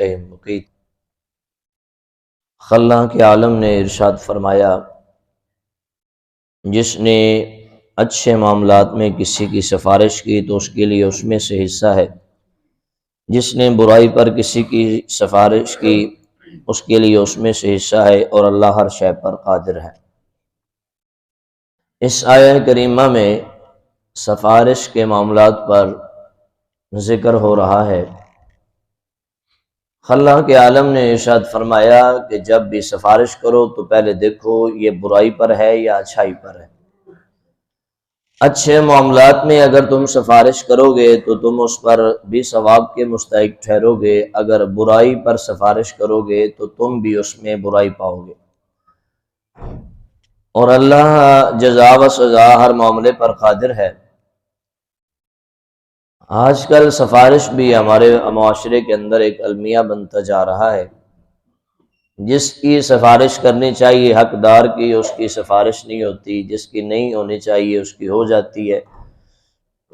مقیت۔ خلا کے عالم نے ارشاد فرمایا، جس نے اچھے معاملات میں کسی کی سفارش کی تو اس کے لیے اس میں سے حصہ ہے، جس نے برائی پر کسی کی سفارش کی اس کے لیے اس میں سے حصہ ہے، اور اللہ ہر شے پر قادر ہے۔ اس آیہ کریمہ میں سفارش کے معاملات پر ذکر ہو رہا ہے۔ خلا کے عالم نے ارشاد فرمایا کہ جب بھی سفارش کرو تو پہلے دیکھو یہ برائی پر ہے یا اچھائی پر ہے۔ اچھے معاملات میں اگر تم سفارش کرو گے تو تم اس پر بھی ثواب کے مستحق ٹھہرو گے، اگر برائی پر سفارش کرو گے تو تم بھی اس میں برائی پاؤ گے، اور اللہ جزا و سزا ہر معاملے پر قادر ہے۔ آج کل سفارش بھی ہمارے معاشرے کے اندر ایک المیہ بنتا جا رہا ہے۔ جس کی سفارش کرنی چاہیے حقدار کی، اس کی سفارش نہیں ہوتی، جس کی نہیں ہونی چاہیے اس کی ہو جاتی ہے۔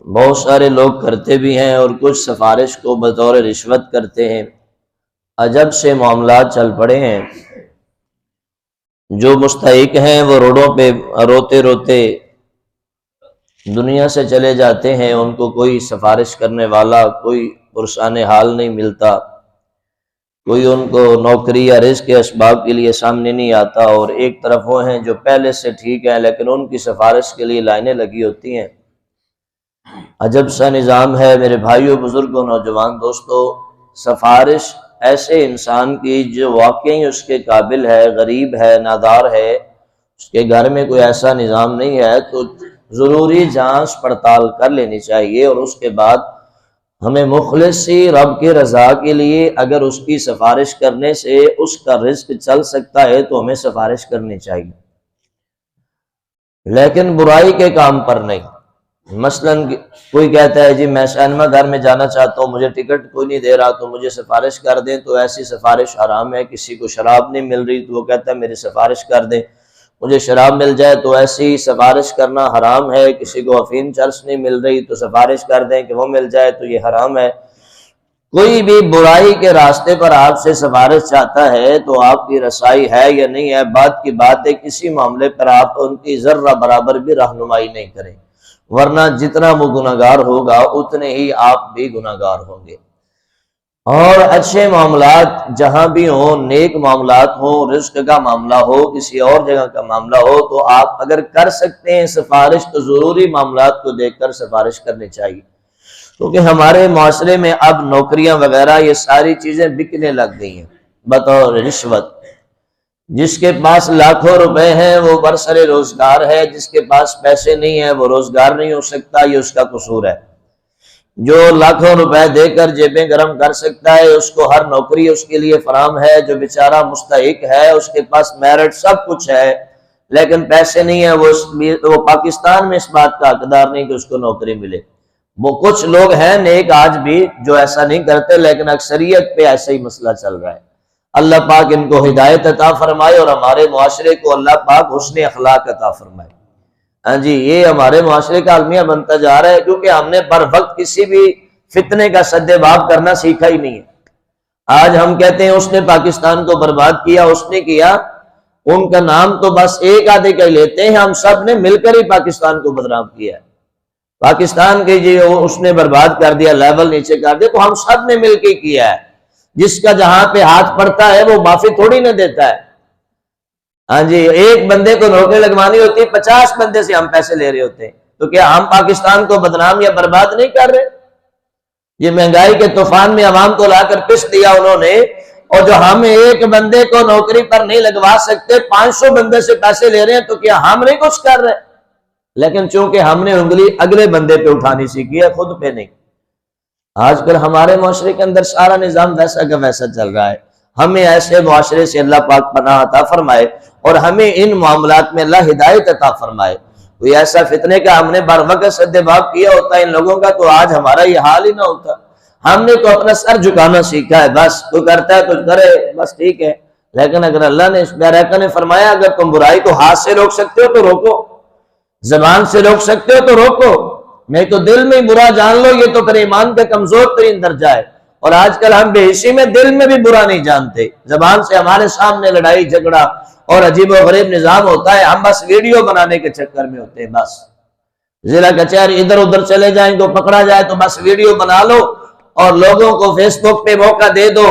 بہت سارے لوگ کرتے بھی ہیں اور کچھ سفارش کو بطور رشوت کرتے ہیں۔ عجب سے معاملات چل پڑے ہیں، جو مستحق ہیں وہ روڈوں پہ روتے روتے دنیا سے چلے جاتے ہیں، ان کو کوئی سفارش کرنے والا، کوئی پرسان حال نہیں ملتا، کوئی ان کو نوکری یا رزق کے اسباب کے لیے سامنے نہیں آتا، اور ایک طرف وہ ہیں جو پہلے سے ٹھیک ہیں لیکن ان کی سفارش کے لیے لائنیں لگی ہوتی ہیں۔ عجب سا نظام ہے میرے بھائیوں، بزرگوں، نوجوان دوستو۔ سفارش ایسے انسان کی جو واقعی اس کے قابل ہے، غریب ہے، نادار ہے، اس کے گھر میں کوئی ایسا نظام نہیں ہے، تو ضروری جانچ پڑتال کر لینی چاہیے، اور اس کے بعد ہمیں مخلصی رب کی رضا کے لیے اگر اس کی سفارش کرنے سے اس کا رزق چل سکتا ہے تو ہمیں سفارش کرنی چاہیے، لیکن برائی کے کام پر نہیں۔ مثلا کوئی کہتا ہے جی میں سینما گھر میں جانا چاہتا ہوں، مجھے ٹکٹ کوئی نہیں دے رہا تو مجھے سفارش کر دیں، تو ایسی سفارش حرام ہے۔ کسی کو شراب نہیں مل رہی تو وہ کہتا ہے میری سفارش کر دیں، مجھے شراب مل جائے تو ایسی سفارش کرنا حرام ہے۔ کسی کو افیم چرس نہیں مل رہی تو سفارش کر دیں کہ وہ مل جائے تو یہ حرام ہے۔ کوئی بھی برائی کے راستے پر آپ سے سفارش چاہتا ہے تو آپ کی رسائی ہے یا نہیں ہے، بات کی بات ہے، کسی معاملے پر آپ ان کی ذرہ برابر بھی رہنمائی نہیں کریں، ورنہ جتنا وہ گناہگار ہوگا اتنے ہی آپ بھی گناہگار ہوں گے۔ اور اچھے معاملات جہاں بھی ہوں، نیک معاملات ہوں، رزق کا معاملہ ہو، کسی اور جگہ کا معاملہ ہو، تو آپ اگر کر سکتے ہیں سفارش تو ضروری معاملات کو دیکھ کر سفارش کرنی چاہیے، کیونکہ ہمارے معاشرے میں اب نوکریاں وغیرہ یہ ساری چیزیں بکنے لگ گئی ہیں بطور رشوت۔ جس کے پاس لاکھوں روپے ہیں وہ برسر روزگار ہے، جس کے پاس پیسے نہیں ہیں وہ روزگار نہیں ہو سکتا، یہ اس کا قصور ہے۔ جو لاکھوں روپے دے کر جیبیں گرم کر سکتا ہے اس کو ہر نوکری اس کے لیے فراہم ہے، جو بیچارہ مستحق ہے اس کے پاس میرٹ سب کچھ ہے لیکن پیسے نہیں ہے، وہ پاکستان میں اس بات کا حقدار نہیں کہ اس کو نوکری ملے۔ وہ کچھ لوگ ہیں نیک آج بھی جو ایسا نہیں کرتے، لیکن اکثریت پہ ایسا ہی مسئلہ چل رہا ہے۔ اللہ پاک ان کو ہدایت عطا فرمائے اور ہمارے معاشرے کو اللہ پاک حسن اخلاق عطا فرمائے۔ ہاں جی، یہ ہمارے معاشرے کا المیہ بنتا جا رہا ہے، کیونکہ ہم نے بر وقت کسی بھی فتنے کا سد باب کرنا سیکھا ہی نہیں ہے۔ آج ہم کہتے ہیں اس نے پاکستان کو برباد کیا، اس نے کیا، ان کا نام تو بس ایک آدھے کا ہی لیتے ہیں، ہم سب نے مل کر ہی پاکستان کو بدنام کیا ہے۔ پاکستان کے جو اس نے برباد کر دیا، لیول نیچے کر دیا، تو ہم سب نے مل کے کیا ہے۔ جس کا جہاں پہ ہاتھ پڑتا ہے وہ معافی تھوڑی نہ دیتا ہے۔ ہاں جی، ایک بندے کو نوکری لگوانی ہوتی ہے، 50 بندے سے ہم پیسے لے رہے ہوتے ہیں، تو کیا ہم پاکستان کو بدنام یا برباد نہیں کر رہے؟ یہ مہنگائی کے طوفان میں عوام کو لا کر پس دیا انہوں نے، اور جو ہم ایک بندے کو نوکری پر نہیں لگوا سکتے 500 بندے سے پیسے لے رہے ہیں، تو کیا ہم نہیں کچھ کر رہے؟ لیکن چونکہ ہم نے انگلی اگلے بندے پہ اٹھانی سیکھی ہے، خود پہ نہیں۔ آج کل ہمارے معاشرے کے اندر سارا نظام ویسا کا ویسا چل رہا ہے۔ ہمیں ایسے معاشرے سے اللہ پاک پناہ عطا فرمائے اور ہمیں ان معاملات میں اللہ ہدایت عطا فرمائے۔ کوئی ایسا فتنے کا ہم نے بر وقت سد باب کیا ہوتا ہے ان لوگوں کا تو آج ہمارا یہ حال ہی نہ ہوتا۔ ہم نے تو اپنا سر جھکانا سیکھا ہے، بس کوئی کرتا ہے تو کرے، بس ٹھیک ہے۔ لیکن اگر اللہ نے اس پیارے آقا نے فرمایا اگر تم برائی کو ہاتھ سے روک سکتے ہو تو روکو، زبان سے روک سکتے ہو تو روکو، نہیں تو دل میں برا جان لو، یہ تو پھر ایمان کا کمزور ترین درجہ ہے۔ اور آج کل ہم بے حسی میں دل میں بھی برا نہیں جانتے، زبان سے ہمارے سامنے لڑائی جھگڑا اور عجیب و غریب نظام ہوتا ہے، ہم بس ویڈیو بنانے کے چکر میں ہوتے ہیں۔ بس ضلع کچہری ادھر ادھر چلے جائیں تو پکڑا جائے تو بس ویڈیو بنا لو اور لوگوں کو فیس بک پہ موقع دے دو،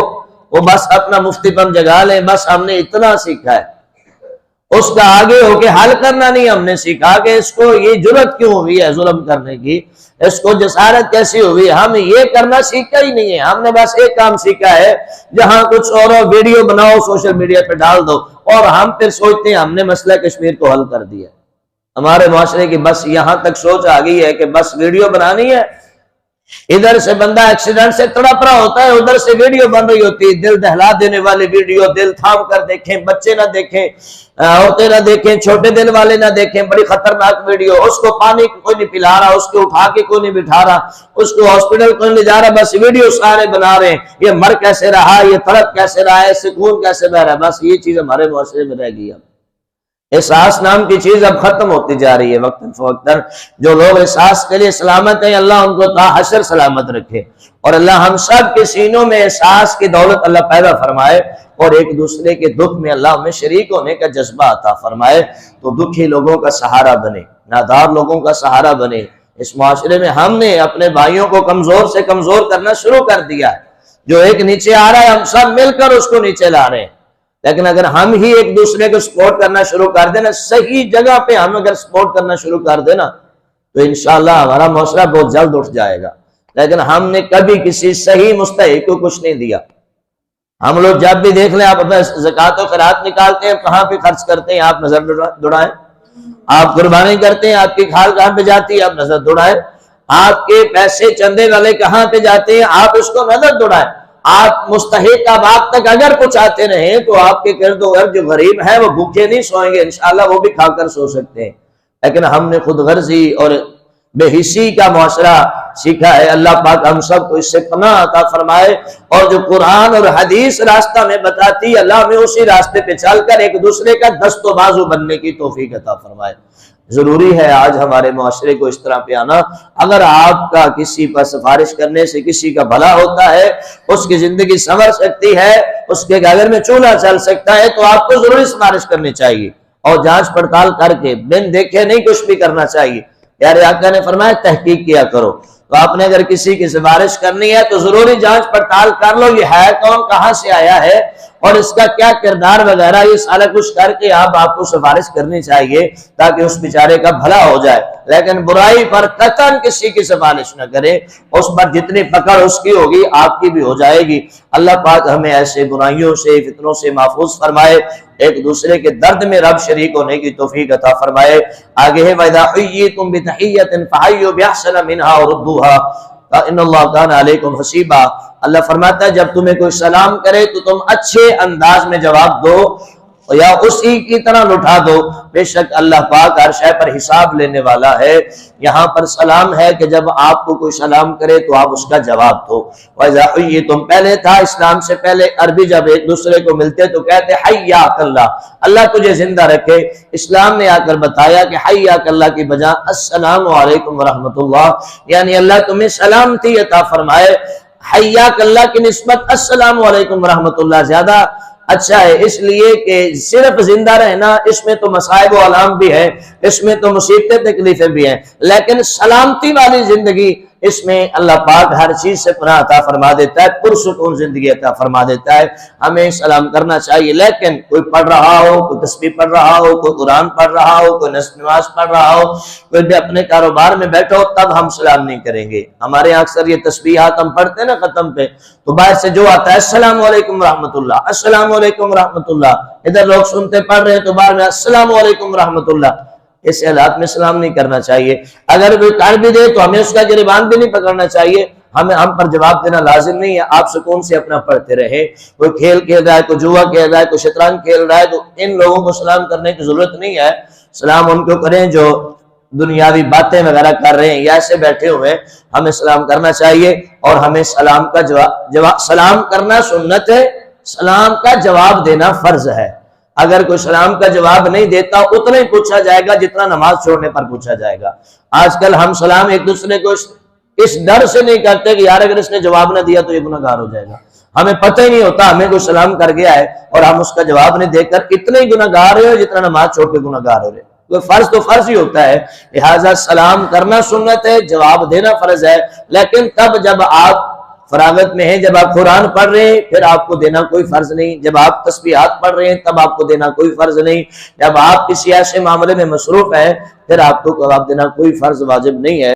وہ بس اپنا مفتی پن جگا لیں۔ بس ہم نے اتنا سیکھا ہے، اس کا آگے ہو کے حل کرنا نہیں ہم نے سیکھا کہ اس کو یہ جرت کیوں ہوئی ہے ظلم کرنے کی، اس کو جسارت کیسی ہوئی۔ ہم یہ کرنا سیکھا ہی نہیں ہے، ہم نے بس ایک کام سیکھا ہے، جہاں کچھ اور ویڈیو بناؤ سوشل میڈیا پہ ڈال دو، اور ہم پھر سوچتے ہیں ہم نے مسئلہ کشمیر کو حل کر دیا۔ ہمارے معاشرے کی بس یہاں تک سوچ آ گئی ہے کہ بس ویڈیو بنانی ہے، ادھر سے بندہ ایکسیڈنٹ سے تڑپ رہا ہوتا ہے، ادھر سے ویڈیو بن رہی ہوتی ہے، دل دہلا دینے والی ویڈیو، دل تھام کر دیکھیں، بچے نہ دیکھیں، عورتیں نہ دیکھیں، چھوٹے دل والے نہ دیکھیں، بڑی خطرناک ویڈیو۔ اس کو پانی کوئی نہیں پلا رہا، اس کو اٹھا کے کوئی نہیں بٹھا رہا، اس کو ہاسپٹل کوئی نہیں لے جا رہا، بس ویڈیو سارے بنا رہے ہیں، یہ مر کیسے رہا، یہ تڑپ کیسے رہا ہے، سکون کیسے بہ رہا ہے۔ بس یہ چیز ہمارے معاشرے میں رہ گئی۔ احساس نام کی چیز اب ختم ہوتی جا رہی ہے وقتاً فوقتاً۔ جو لوگ احساس کے لیے سلامت ہیں، اللہ ان کو تا حشر سلامت رکھے، اور اللہ ہم سب کے سینوں میں احساس کی دولت اللہ پیدا فرمائے، اور ایک دوسرے کے دکھ میں اللہ ہمیں شریک ہونے کا جذبہ عطا فرمائے، تو دکھی لوگوں کا سہارا بنے، نادار لوگوں کا سہارا بنے۔ اس معاشرے میں ہم نے اپنے بھائیوں کو کمزور سے کمزور کرنا شروع کر دیا ہے، جو ایک نیچے آ رہا ہے ہم سب مل کر اس کو نیچے لا رہے ہیں، لیکن اگر ہم ہی ایک دوسرے کو سپورٹ کرنا شروع کر دینا، صحیح جگہ پہ ہم اگر سپورٹ کرنا شروع کر دینا، تو انشاءاللہ ہمارا معاشرہ بہت جلد اٹھ جائے گا۔ لیکن ہم نے کبھی کسی صحیح مستحق کو کچھ نہیں دیا۔ ہم لوگ جب بھی دیکھ لیں آپ اپنا زکوٰۃ و خیرات نکالتے ہیں، کہاں پہ خرچ کرتے ہیں آپ نظر دوڑائیں، آپ قربانی کرتے ہیں آپ کی کھال کہاں پہ جاتی ہے آپ نظر دوڑائیں، آپ کے پیسے چندے والے کہاں پہ جاتے ہیں آپ اس کو نظر دوڑائیں۔ آپ مستحق اب تک اگر کچھ آتے رہیں تو آپ کے گرد و گرد جو غریب ہیں وہ بھوکے نہیں سوئیں گے، انشاءاللہ وہ بھی کھا کر سو سکتے ہیں۔ لیکن ہم نے خود غرضی اور بے حسی کا معاشرہ سیکھا ہے۔ اللہ پاک ہم سب کو اس سے پناہ عطا فرمائے، اور جو قرآن اور حدیث راستہ میں بتاتی ہے، اللہ ہمیں اسی راستے پہ چل کر ایک دوسرے کا دست و بازو بننے کی توفیق عطا فرمائے۔ ضروری ہے آج ہمارے معاشرے کو اس طرح پہ آنا۔ اگر آپ کا کسی پر سفارش کرنے سے کسی کا بھلا ہوتا ہے، اس کی زندگی سنور سکتی ہے، اس کے گھر میں چولہا چل سکتا ہے، تو آپ کو ضروری سفارش کرنی چاہیے، اور جانچ پڑتال کر کے بن دیکھے نہیں کچھ بھی کرنا چاہیے۔ پیارے آقا نے فرمایا تحقیق کیا کرو، تو آپ نے اگر کسی کی سفارش کرنی ہے تو ضروری جانچ پڑتال کر لو، یہ ہے کون، کہاں سے آیا ہے، اور اس کا کیا کردار وغیرہ، یہ سارا کچھ کر کے آپ کو سفارش کرنی چاہیے تاکہ اس بیچارے کا بھلا ہو جائے۔ لیکن برائی پر قطعاً کسی کی سفارش نہ کرے، اس پر جتنی پکڑ اس کی ہوگی آپ کی بھی ہو جائے گی۔ اللہ پاک ہمیں ایسے برائیوں سے فتنوں سے محفوظ فرمائے، ایک دوسرے کے درد میں رب شریک ہونے کی توفیق عطا فرمائے۔ آگے ہے وَإِذَا حُيِّيتُم بِتَحِيَّةٍ فَحَيُّوا بِأَحْسَنَ مِنْهَا وَرُدُّوهَا إِنَّ اللَّهَ كَانَ عَلَيْكُمْ حَسِيبًا۔ اللہ فرماتا ہے جب تمہیں کوئی سلام کرے تو تم اچھے انداز میں جواب دو، یا اسی کی طرح لٹا دو، بے شک اللہ پاک ہر شے پر حساب لینے والا ہے۔ یہاں پر سلام ہے کہ جب آپ کو کوئی سلام کرے تو آپ اس کا جواب دو۔ وَإِذَا حُيِّيتُم پہلے تھا اسلام سے پہلے عربی جب ایک دوسرے کو ملتے تو کہتے حیاک اللہ، اللہ تجھے زندہ رکھے۔ اسلام نے آ کر بتایا کہ حیاک اللہ کی بجا السلام علیکم ورحمۃ اللہ، یعنی اللہ تمہیں سلامتی عطا فرمائے۔ حیاک اللہ کی نسبت السلام علیکم ورحمۃ اللہ زیادہ اچھا ہے، اس لیے کہ صرف زندہ رہنا اس میں تو مصائب و آلام بھی ہے، اس میں تو مصیبتیں تکلیفیں بھی ہیں، لیکن سلامتی والی زندگی اس میں اللہ پاک ہر چیز سے پناہ عطا فرما دیتا ہے، پرسکون زندگی عطا فرما دیتا ہے۔ ہمیں سلام کرنا چاہیے، لیکن کوئی پڑھ رہا ہو، کوئی تسبیح پڑھ رہا ہو، کوئی قرآن پڑھ رہا ہو، کوئی نماز پڑھ رہا ہو، کوئی بھی اپنے کاروبار میں بیٹھا ہو، تب ہم سلام نہیں کریں گے۔ ہمارے یہاں اکثر یہ تسبیحات ہم پڑھتے ہیں نا ختم پہ، تو باہر سے جو آتا ہے السلام علیکم ورحمۃ اللہ، السلام علیکم ورحمۃ اللہ، ادھر لوگ سنتے پڑھ رہے ہیں تو باہر میں السلام علیکم ورحمۃ اللہ، اس حالات میں سلام نہیں کرنا چاہیے۔ اگر کوئی کر بھی دے تو ہمیں اس کا گریبان بھی نہیں پکڑنا چاہیے، ہم پر جواب دینا لازم نہیں ہے۔ آپ سکون سے اپنا پڑھتے رہے، کوئی کھیل کھیل رہا ہے، کوئی جوا کھیل رہا ہے، کوئی شطرنج کھیل رہا ہے، تو ان لوگوں کو سلام کرنے کی ضرورت نہیں ہے۔ سلام ان کو کریں جو دنیاوی باتیں وغیرہ کر رہے ہیں یا ایسے بیٹھے ہوئے، ہمیں سلام کرنا چاہیے، اور ہمیں سلام کا جواب سلام کرنا سنت ہے، سلام کا جواب دینا فرض ہے۔ اگر کوئی سلام کا جواب نہیں دیتا اتنا ہی پوچھا جائے گا جتنا نماز چھوڑنے پر پوچھا جائے گا۔ آج کل ہم سلام ایک دوسرے کو اس ڈر سے نہیں کرتے کہ یار اگر اس نے جواب نہ دیا تو یہ گناہ گار ہو جائے گا. ہمیں پتہ ہی نہیں ہوتا، ہمیں کوئی سلام کر گیا ہے اور ہم اس کا جواب نہیں دے کر اتنے ہی گناہ گار ہوئے جتنا نماز چھوڑ کے گناہ گار ہو رہے. تو فرض تو فرض ہی ہوتا ہے، لہٰذا سلام کرنا سنت ہے، جواب دینا فرض ہے. لیکن تب جب آپ فراغت میں ہیں، جب آپ قرآن پڑھ رہے ہیں پھر آپ کو دینا کوئی فرض نہیں، جب آپ تسبیحات پڑھ رہے ہیں تب آپ کو دینا کوئی فرض نہیں، جب آپ کسی ایسے معاملے میں مصروف ہیں پھر آپ کو جواب دینا کوئی فرض واجب نہیں ہے.